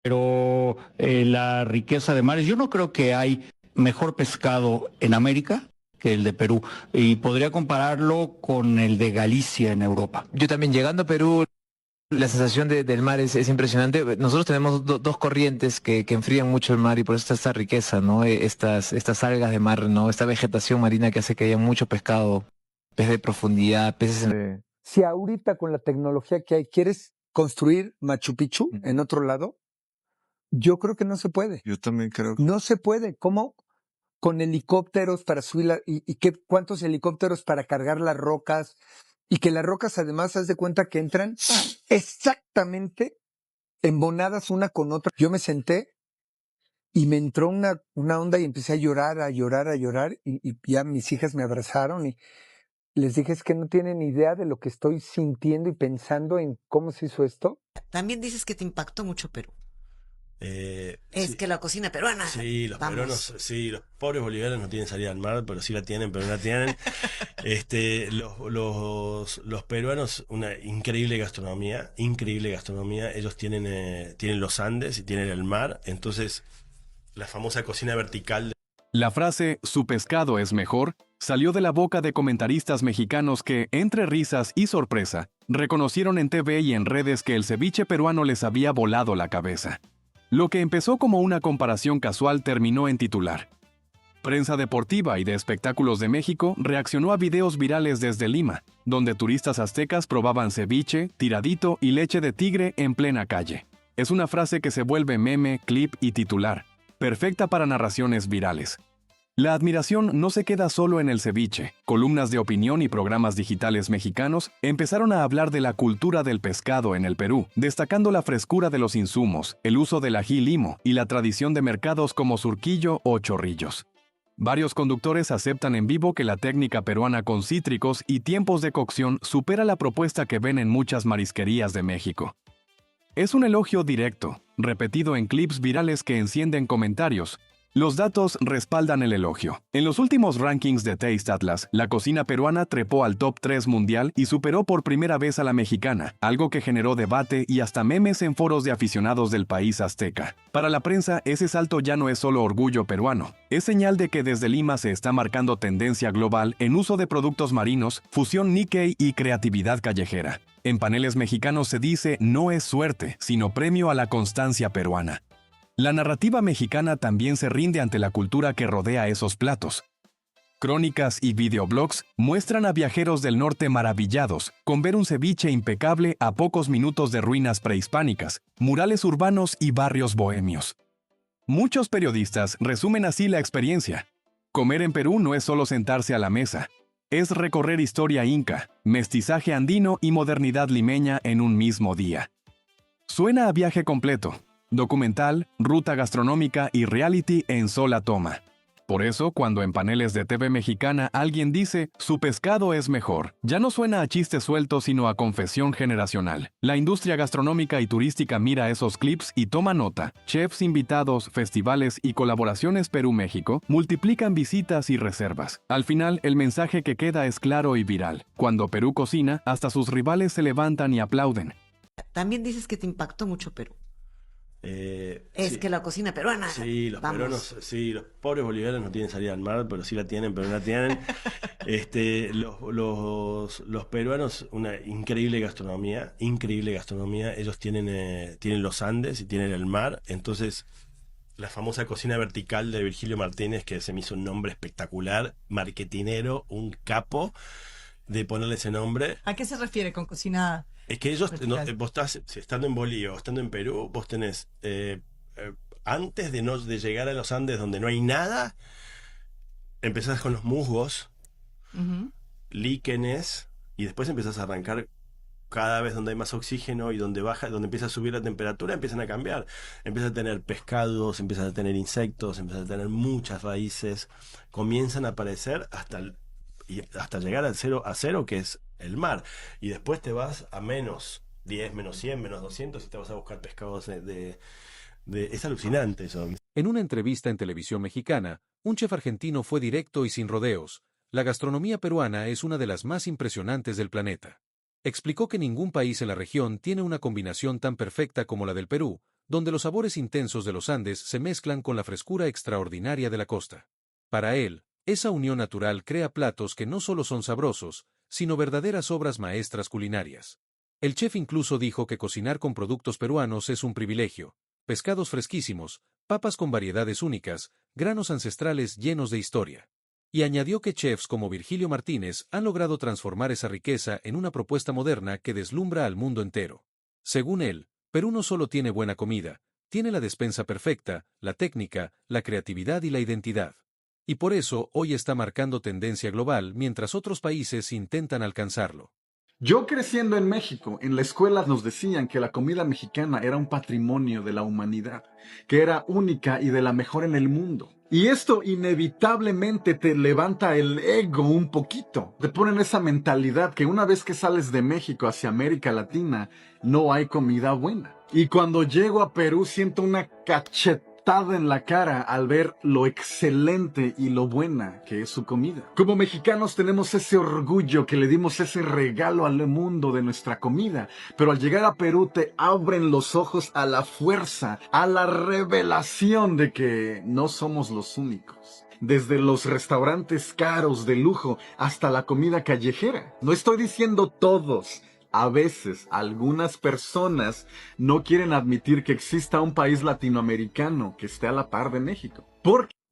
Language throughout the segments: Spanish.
pero la riqueza de mares, yo no creo que hay mejor pescado en América que el de Perú, y podría compararlo con el de Galicia en Europa. Yo también llegando a Perú, la sensación del mar es impresionante. Nosotros tenemos dos corrientes que enfrían mucho el mar y por eso está esta riqueza, ¿no? Estas algas de mar, ¿no? Esta vegetación marina que hace que haya mucho pescado, peces de profundidad, peces en... Si ahorita con la tecnología que hay quieres construir Machu Picchu en otro lado, yo creo que no se puede. Yo también creo. No se puede. ¿Cómo? Con helicópteros para subir ¿cuántos helicópteros para cargar las rocas? Y que las rocas además haz de cuenta que entran exactamente embonadas una con otra. Yo me senté y me entró una onda y empecé a llorar, a llorar, a llorar y ya mis hijas me abrazaron y les dije, es que no tienen idea de lo que estoy sintiendo y pensando en cómo se hizo esto. También dices que te impactó mucho Perú. Es Sí, que la cocina peruana. sí, los vamos. peruanos, sí, los pobres bolivianos no tienen salida al mar, pero sí la tienen, pero no la tienen. Los peruanos, una increíble gastronomía, increíble gastronomía. Ellos tienen los Andes y tienen el mar, entonces la famosa cocina vertical. La frase «su pescado es mejor» salió de la boca de comentaristas mexicanos que, entre risas y sorpresa, reconocieron en TV y en redes que el ceviche peruano les había volado la cabeza. Lo que empezó como una comparación casual terminó en titular. Prensa deportiva y de espectáculos de México reaccionó a videos virales desde Lima, donde turistas aztecas probaban ceviche, tiradito y leche de tigre en plena calle. Es una frase que se vuelve meme, clip y titular, perfecta para narraciones virales. La admiración no se queda solo en el ceviche. Columnas de opinión y programas digitales mexicanos empezaron a hablar de la cultura del pescado en el Perú, destacando la frescura de los insumos, el uso del ají limo y la tradición de mercados como Surquillo o Chorrillos. Varios conductores aceptan en vivo que la técnica peruana con cítricos y tiempos de cocción supera la propuesta que ven en muchas marisquerías de México. Es un elogio directo, repetido en clips virales que encienden comentarios. Los datos respaldan el elogio. En los últimos rankings de Taste Atlas, la cocina peruana trepó al top 3 mundial y superó por primera vez a la mexicana, algo que generó debate y hasta memes en foros de aficionados del país azteca. Para la prensa, ese salto ya no es solo orgullo peruano, es señal de que desde Lima se está marcando tendencia global en uso de productos marinos, fusión Nikkei y creatividad callejera. En paneles mexicanos se dice no es suerte, sino premio a la constancia peruana. La narrativa mexicana también se rinde ante la cultura que rodea esos platos. Crónicas y videoblogs muestran a viajeros del norte maravillados con ver un ceviche impecable a pocos minutos de ruinas prehispánicas, murales urbanos y barrios bohemios. Muchos periodistas resumen así la experiencia. Comer en Perú no es solo sentarse a la mesa, es recorrer historia inca, mestizaje andino y modernidad limeña en un mismo día. Suena a viaje completo. Documental, ruta gastronómica y reality en sola toma. Por eso, cuando en paneles de TV mexicana alguien dice «su pescado es mejor», ya no suena a chiste suelto sino a confesión generacional. La industria gastronómica y turística mira esos clips y toma nota. Chefs invitados, festivales y colaboraciones Perú-México multiplican visitas y reservas. Al final, el mensaje que queda es claro y viral. Cuando Perú cocina, hasta sus rivales se levantan y aplauden. También dices que te impactó mucho Perú. Es Sí, que la cocina peruana. sí, los vamos. peruanos, sí, los pobres bolivianos no tienen salida al mar, pero sí la tienen, pero no la tienen. Los peruanos, una increíble gastronomía, increíble gastronomía. Ellos tienen los Andes y tienen el mar, entonces la famosa cocina vertical de Virgilio Martínez, que se me hizo un nombre espectacular, marketinero, un capo de ponerle ese nombre. ¿A qué se refiere con cocina? Es que ellos, vertical? vos estás, si estando en Bolivia o estando en Perú, vos tenés, antes de llegar a los Andes donde no hay nada, empezás con los musgos, Ujú. líquenes, y después empezás a arrancar cada vez donde hay más oxígeno y donde empieza a subir la temperatura, empiezan a cambiar. Empiezas a tener pescados, empiezas a tener insectos, empiezas a tener muchas raíces, comienzan a aparecer hasta llegar al cero, que es el mar. Y después te vas a menos 10, menos 100, menos 200 y te vas a buscar pescados es alucinante eso. En una entrevista en televisión mexicana, un chef argentino fue directo y sin rodeos. La gastronomía peruana es una de las más impresionantes del planeta. Explicó que ningún país en la región tiene una combinación tan perfecta como la del Perú, donde los sabores intensos de los Andes se mezclan con la frescura extraordinaria de la costa. Para él, esa unión natural crea platos que no solo son sabrosos, sino verdaderas obras maestras culinarias. El chef incluso dijo que cocinar con productos peruanos es un privilegio: pescados fresquísimos, papas con variedades únicas, granos ancestrales llenos de historia. Y añadió que chefs como Virgilio Martínez han logrado transformar esa riqueza en una propuesta moderna que deslumbra al mundo entero. Según él, Perú no solo tiene buena comida, tiene la despensa perfecta, la técnica, la creatividad y la identidad. Y por eso hoy está marcando tendencia global mientras otros países intentan alcanzarlo. Yo creciendo en México, en la escuela nos decían que la comida mexicana era un patrimonio de la humanidad, que era única y de la mejor en el mundo. Y esto inevitablemente te levanta el ego un poquito. Te ponen esa mentalidad que una vez que sales de México hacia América Latina, no hay comida buena. Y cuando llego a Perú siento una cachetada en la cara al ver lo excelente y lo buena que es su comida. Como mexicanos tenemos ese orgullo que le dimos ese regalo al mundo de nuestra comida, pero al llegar a Perú te abren los ojos a la fuerza, a la revelación de que no somos los únicos. Desde los restaurantes caros de lujo hasta la comida callejera. No estoy diciendo todos. A veces, algunas personas no quieren admitir que exista un país latinoamericano que esté a la par de México.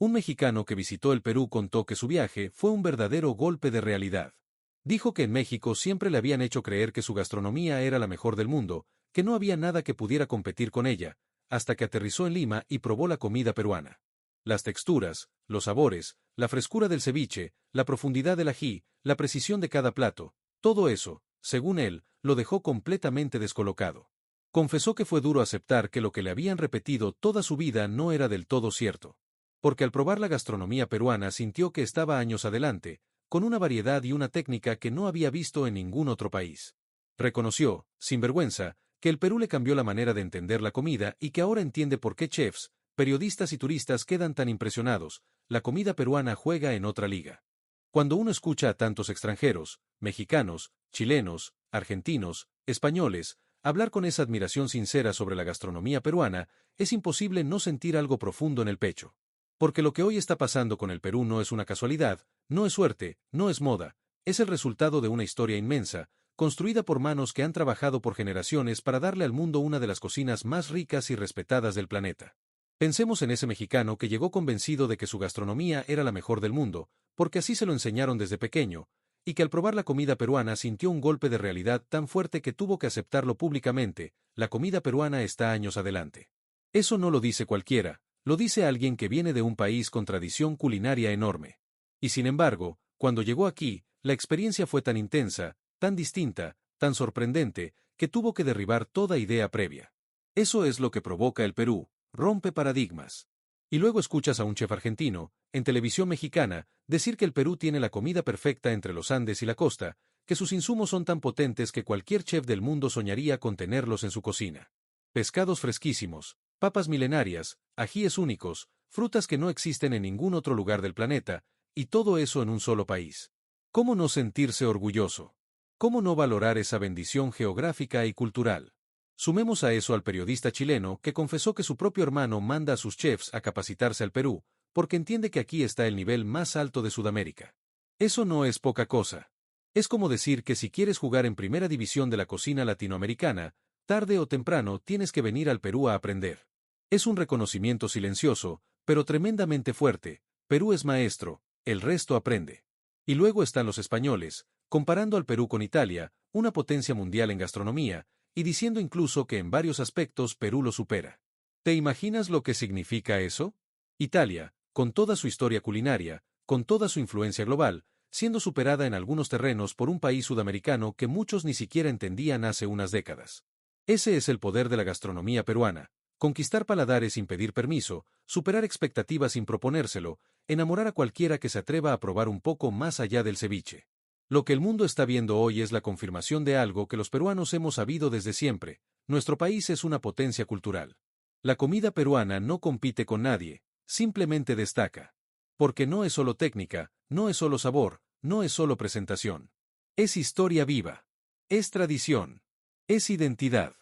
Un mexicano que visitó el Perú contó que su viaje fue un verdadero golpe de realidad. Dijo que en México siempre le habían hecho creer que su gastronomía era la mejor del mundo, que no había nada que pudiera competir con ella, hasta que aterrizó en Lima y probó la comida peruana. Las texturas, los sabores, la frescura del ceviche, la profundidad del ají, la precisión de cada plato, todo eso, según él, lo dejó completamente descolocado. Confesó que fue duro aceptar que lo que le habían repetido toda su vida no era del todo cierto. Porque al probar la gastronomía peruana sintió que estaba años adelante, con una variedad y una técnica que no había visto en ningún otro país. Reconoció, sin vergüenza, que el Perú le cambió la manera de entender la comida y que ahora entiende por qué chefs, periodistas y turistas quedan tan impresionados. La comida peruana juega en otra liga. Cuando uno escucha a tantos extranjeros, mexicanos, chilenos, argentinos, españoles, hablar con esa admiración sincera sobre la gastronomía peruana, es imposible no sentir algo profundo en el pecho. Porque lo que hoy está pasando con el Perú no es una casualidad, no es suerte, no es moda, es el resultado de una historia inmensa, construida por manos que han trabajado por generaciones para darle al mundo una de las cocinas más ricas y respetadas del planeta. Pensemos en ese mexicano que llegó convencido de que su gastronomía era la mejor del mundo, porque así se lo enseñaron desde pequeño, y que al probar la comida peruana sintió un golpe de realidad tan fuerte que tuvo que aceptarlo públicamente: la comida peruana está años adelante. Eso no lo dice cualquiera, lo dice alguien que viene de un país con tradición culinaria enorme. Y sin embargo, cuando llegó aquí, la experiencia fue tan intensa, tan distinta, tan sorprendente, que tuvo que derribar toda idea previa. Eso es lo que provoca el Perú: rompe paradigmas. Y luego escuchas a un chef argentino, en televisión mexicana, decir que el Perú tiene la comida perfecta entre los Andes y la costa, que sus insumos son tan potentes que cualquier chef del mundo soñaría con tenerlos en su cocina. Pescados fresquísimos, papas milenarias, ajíes únicos, frutas que no existen en ningún otro lugar del planeta, y todo eso en un solo país. ¿Cómo no sentirse orgulloso? ¿Cómo no valorar esa bendición geográfica y cultural? Sumemos a eso al periodista chileno que confesó que su propio hermano manda a sus chefs a capacitarse al Perú, porque entiende que aquí está el nivel más alto de Sudamérica. Eso no es poca cosa. Es como decir que si quieres jugar en primera división de la cocina latinoamericana, tarde o temprano tienes que venir al Perú a aprender. Es un reconocimiento silencioso, pero tremendamente fuerte. Perú es maestro, el resto aprende. Y luego están los españoles, comparando al Perú con Italia, una potencia mundial en gastronomía, y diciendo incluso que en varios aspectos Perú lo supera. ¿Te imaginas lo que significa eso? Italia, con toda su historia culinaria, con toda su influencia global, siendo superada en algunos terrenos por un país sudamericano que muchos ni siquiera entendían hace unas décadas. Ese es el poder de la gastronomía peruana: conquistar paladares sin pedir permiso, superar expectativas sin proponérselo, enamorar a cualquiera que se atreva a probar un poco más allá del ceviche. Lo que el mundo está viendo hoy es la confirmación de algo que los peruanos hemos sabido desde siempre: nuestro país es una potencia cultural. La comida peruana no compite con nadie, simplemente destaca. Porque no es solo técnica, no es solo sabor, no es solo presentación. Es historia viva. Es tradición. Es identidad.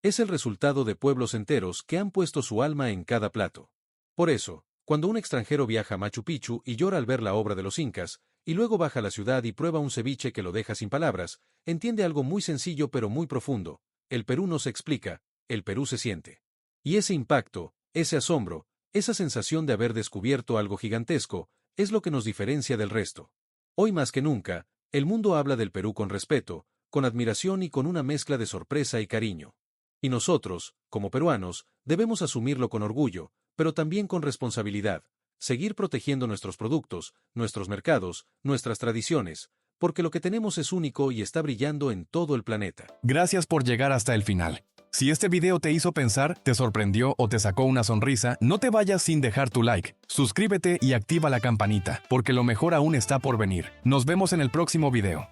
Es el resultado de pueblos enteros que han puesto su alma en cada plato. Por eso, cuando un extranjero viaja a Machu Picchu y llora al ver la obra de los incas, y luego baja a la ciudad y prueba un ceviche que lo deja sin palabras, entiende algo muy sencillo pero muy profundo. El Perú no se explica, el Perú se siente. Y ese impacto, ese asombro, esa sensación de haber descubierto algo gigantesco, es lo que nos diferencia del resto. Hoy más que nunca, el mundo habla del Perú con respeto, con admiración y con una mezcla de sorpresa y cariño. Y nosotros, como peruanos, debemos asumirlo con orgullo, pero también con responsabilidad, seguir protegiendo nuestros productos, nuestros mercados, nuestras tradiciones, porque lo que tenemos es único y está brillando en todo el planeta. Gracias por llegar hasta el final. Si este video te hizo pensar, te sorprendió o te sacó una sonrisa, no te vayas sin dejar tu like. Suscríbete y activa la campanita, porque lo mejor aún está por venir. Nos vemos en el próximo video.